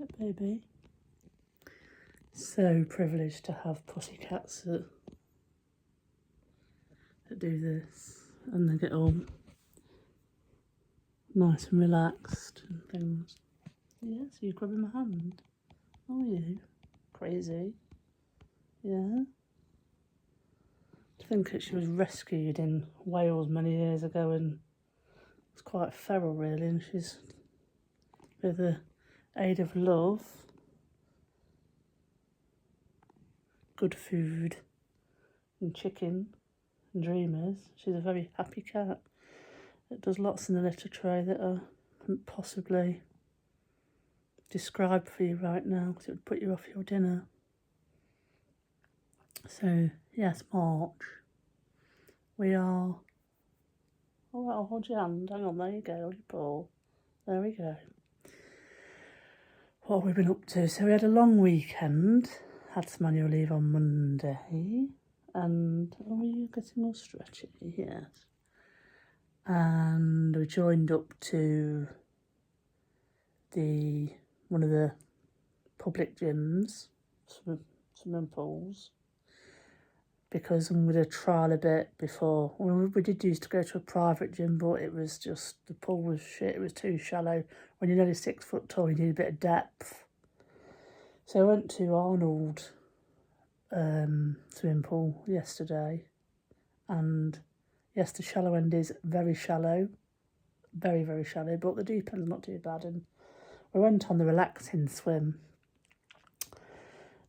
Look, baby. So privileged to have pussycats that do this, and they get all nice and relaxed and things. Yeah, so you're grabbing my hand. Oh, you crazy? Yeah. I think that she was rescued in Wales many years ago, and it's quite feral, really. And she's, with the aid of love, good food, and chicken, and dreamers, she's a very happy cat. It does lots in the litter tray that I couldn't possibly describe for you right now, because it would put you off your dinner. So, yes, March. We are... Oh, I'll hold your hand. Hang on, there you go, hold your paw. There we go. What have we been up to? So we had a long weekend, had some annual leave on Monday, and... Oh, you're getting all stretchy, yes. And we joined up to one of the public gyms, swimming pools, because I'm going to trial a bit before. We did used to go to a private gym, but it was just, the pool was shit, it was too shallow. When you're nearly 6 foot tall, you need a bit of depth. So I went to Arnold swimming pool yesterday, and yes, the shallow end is very shallow, very, very shallow, but the deep end's not too bad. And we went on the relaxing swim,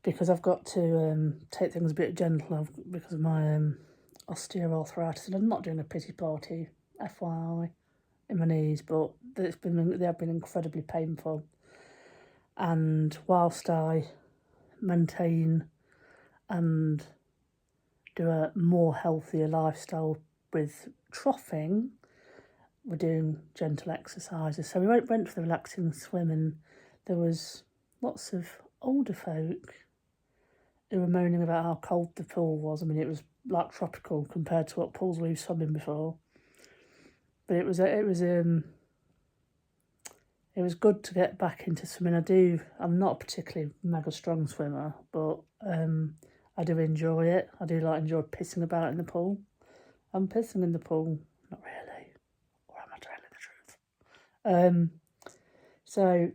because I've got to take things a bit gentle because of my osteoarthritis, and I'm not doing a pity party, FYI, in my knees, but they have been incredibly painful. And whilst I maintain and do a more healthier lifestyle with troughing, we're doing gentle exercises. So we went for the relaxing swim, and there was lots of older folk who were moaning about how cold the pool was. I mean, it was like tropical compared to what pools we've swum in before. But it was good to get back into swimming. I'm not a particularly mega strong swimmer, but I do enjoy it. I do enjoy pissing about in the pool. I'm pissing in the pool, not really, or am I telling the truth? So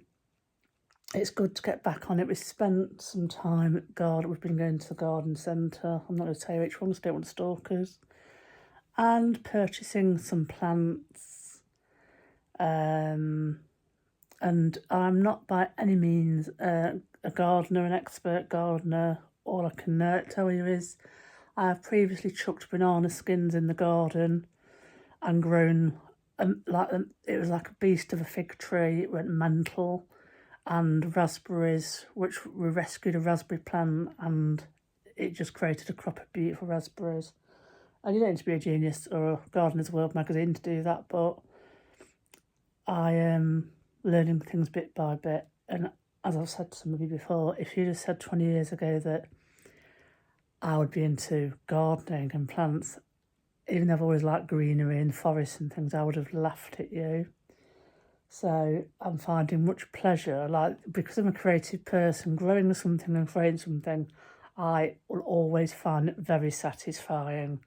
it's good to get back on it. We spent some time at garden. We've been going to the garden centre. I'm not going to tell you which one because I don't want stalkers. And purchasing some plants. And I'm not by any means a gardener, an expert gardener. All I can tell you is I have previously chucked banana skins in the garden and grown it was like a beast of a fig tree. It went mental. And raspberries, which we rescued a raspberry plant, and it just created a crop of beautiful raspberries. And you don't need to be a genius or a Gardener's World magazine to do that, but I am learning things bit by bit. And as I've said to some of you before, if you'd have said 20 years ago that I would be into gardening and plants, even though I've always liked greenery and forests and things, I would have laughed at you. So I'm finding much pleasure, because I'm a creative person, growing something and creating something, I will always find it very satisfying.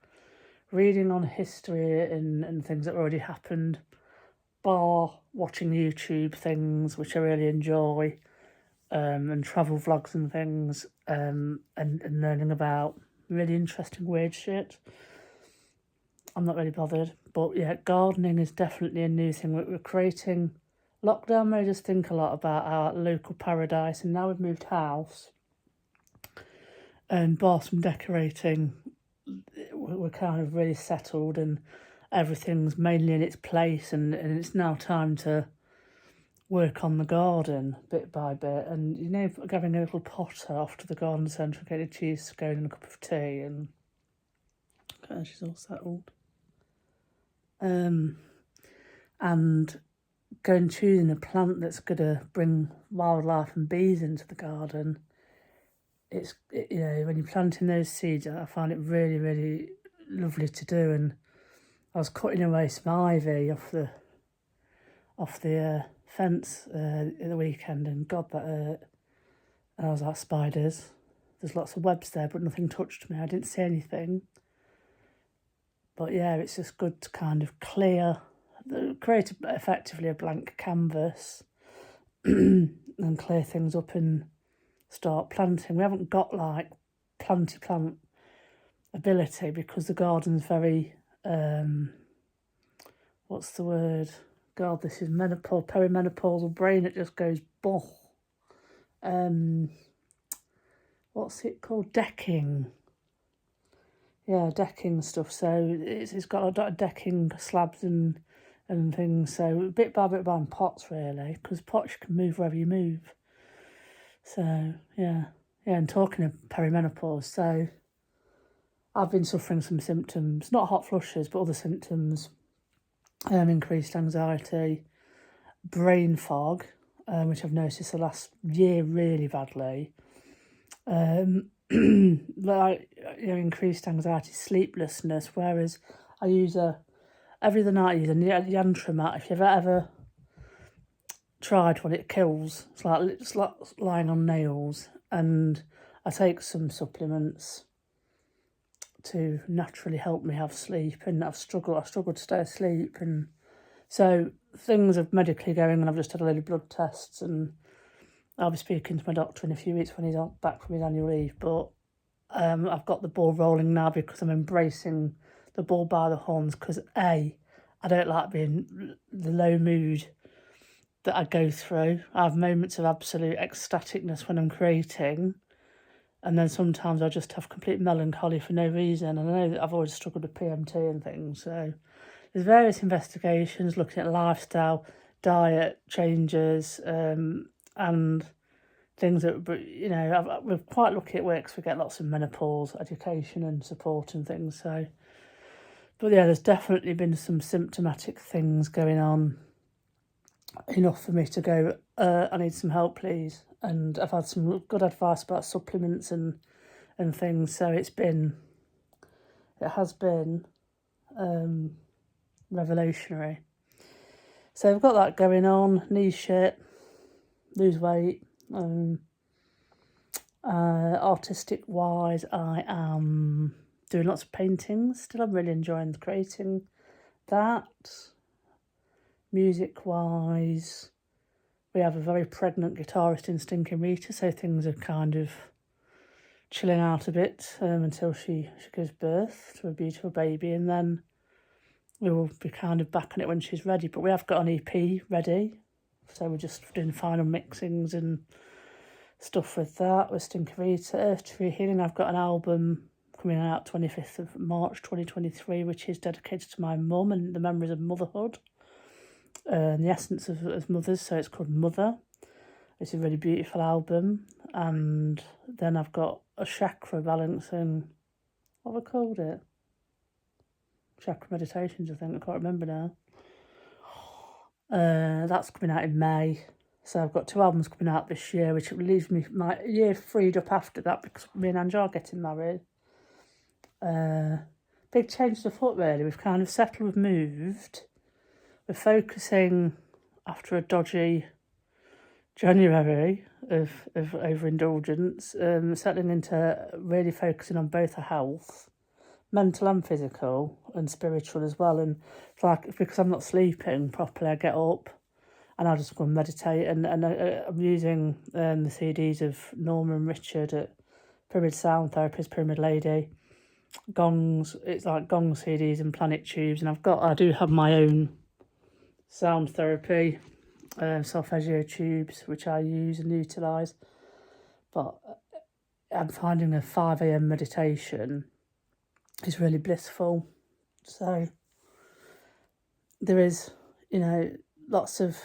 Reading on history and things that already happened, bar watching YouTube things, which I really enjoy, and travel vlogs and things, and learning about really interesting weird shit. I'm not really bothered. But yeah, gardening is definitely a new thing. We're creating... Lockdown made us think a lot about our local paradise, and now we've moved house and bar some decorating, we're kind of really settled and everything's mainly in its place, and it's now time to work on the garden bit by bit. And having a little potter off to the garden centre, getting a cheese scone and a cup of tea, and okay, she's all settled. And going choosing a plant that's going to bring wildlife and bees into the garden. When you're planting those seeds, I find it really, really lovely to do. And I was cutting away some ivy off the fence at the weekend, and God, that hurt. And I was like, spiders. There's lots of webs there, but nothing touched me. I didn't see anything. But yeah, it's just good to kind of create effectively a blank canvas and clear things up and start planting. We haven't got like planty plant ability because the garden's very, what's the word? God, this is perimenopausal brain. It just goes boh. What's it called? Decking. Yeah, decking stuff. So it's got a lot of decking slabs and things. So bit by bit buying pots really, because pots can move wherever you move. So yeah, and talking of perimenopause, so I've been suffering some symptoms, not hot flushes, but other symptoms, increased anxiety, brain fog, which I've noticed the last year really badly. Increased anxiety, sleeplessness, whereas I use every other night I use a yantra mat. If you've ever tried one, it kills. It's like lying on nails, and I take some supplements to naturally help me have sleep, and I struggle to stay asleep, and so things are medically going, and I've just had a load of blood tests, and I'll be speaking to my doctor in a few weeks when he's back from his annual leave. But I've got the ball rolling now because I'm embracing the ball by the horns, because I don't like being the low mood that I go through. I have moments of absolute ecstaticness when I'm creating, and then sometimes I just have complete melancholy for no reason. And I know that I've always struggled with PMT and things, so there's various investigations looking at lifestyle, diet changes, and things that, we're quite lucky at work because we get lots of menopause education and support and things. So, but yeah, there's definitely been some symptomatic things going on, enough for me to go, I need some help, please. And I've had some good advice about supplements and things. So it has been revolutionary. So I've got that going on. Knees shit, lose weight. Artistic wise, I am doing lots of paintings still. I'm really enjoying creating that. Music wise, we have a very pregnant guitarist in Stinking Rita, so things are kind of chilling out a bit until she gives birth to a beautiful baby, and then we will be kind of back on it when she's ready. But we have got an EP ready, so we're just doing final mixings and stuff with that. With Stinking Rita, Earth Tree Healing, I've got an album coming out 25th of March 2023, which is dedicated to my mum and the memories of motherhood. And the essence of mothers, so it's called Mother. It's a really beautiful album. And then I've got a chakra balancing, what have I called it? Chakra meditations, I think. I can't remember now. That's coming out in May. So I've got 2 albums coming out this year, which leaves me my year freed up after that, because me and Ange are getting married. Big change of foot really. We've kind of settled, we've moved. We're focusing, after a dodgy January of overindulgence, settling into really focusing on both our health, mental and physical, and spiritual as well. And it's like, because I'm not sleeping properly, I get up and I'll just go and meditate. And I'm using the CDs of Norma and Richard at Pyramid Sound Therapist, Pyramid Lady, gongs. It's like gong CDs and planet tubes. And I do have my own sound therapy, solfeggio tubes, which I use and utilise. But I'm finding a 5 a.m. meditation is really blissful. So there is, lots of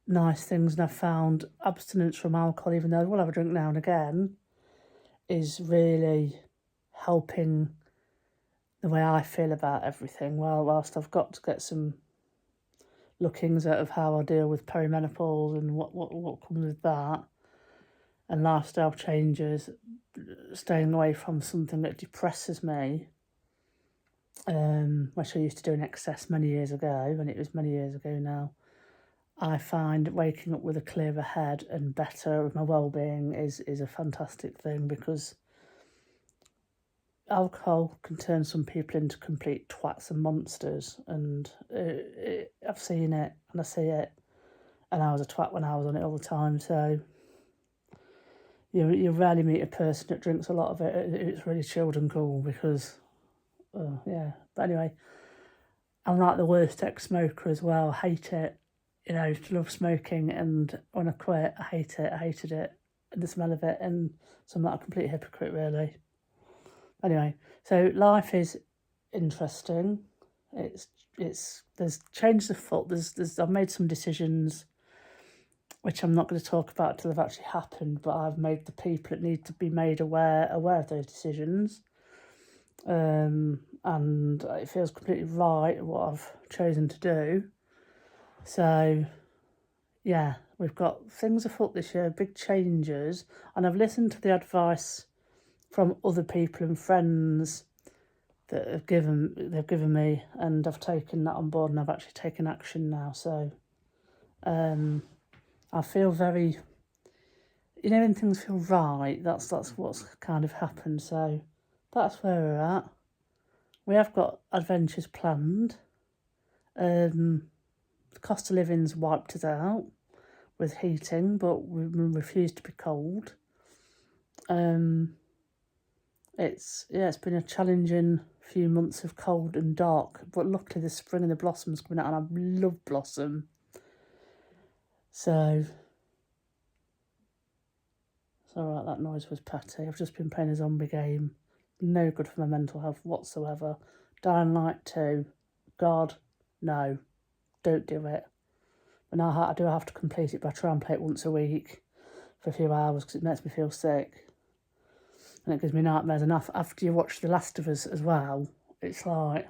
nice things. And I've found abstinence from alcohol, even though I will have a drink now and again, is really helping the way I feel about everything. Whilst I've got to get some lookings at of how I deal with perimenopause and what comes with that, and lifestyle changes, staying away from something that depresses me, which I used to do in excess many years ago, and it was many years ago now. I find waking up with a clearer head and better with my well-being is a fantastic thing, because alcohol can turn some people into complete twats and monsters, and I've seen it and I see it, and I was a twat when I was on it all the time. So you rarely meet a person that drinks a lot of it. It's really chilled and cool, because yeah. But anyway, I'm like the worst ex-smoker as well. I hate it. You know, I love smoking, and when I quit, I hate it. I hated it, and the smell of it, and so I'm not a complete hypocrite, really. Anyway, so life is interesting. There's changes afoot. I've made some decisions, which I'm not going to talk about until they've actually happened, but I've made the people that need to be made aware of those decisions. And it feels completely right what I've chosen to do. So, yeah, we've got things afoot this year, big changes, and I've listened to the advice from other people and friends that they've given me, and I've taken that on board, and I've actually taken action now. So, I feel very, when things feel right, that's what's kind of happened. So that's where we're at. We have got adventures planned. The cost of living's wiped us out with heating, but we refuse to be cold. It's been a challenging few months of cold and dark, but luckily the spring and the blossoms coming out, and I love blossom. So it's alright, that noise was Patty. I've just been playing a zombie game. No good for my mental health whatsoever. Dying Light 2. God, no. Don't do it. But now I do have to complete it, but I try and play it once a week for a few hours, because it makes me feel sick. And it gives me nightmares. And after you watch The Last of Us as well, it's like,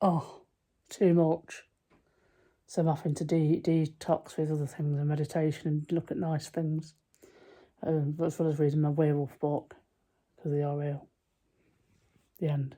oh, too much. So I'm having to detox with other things and meditation and look at nice things. But as well as reading my werewolf book, because they are real. The end.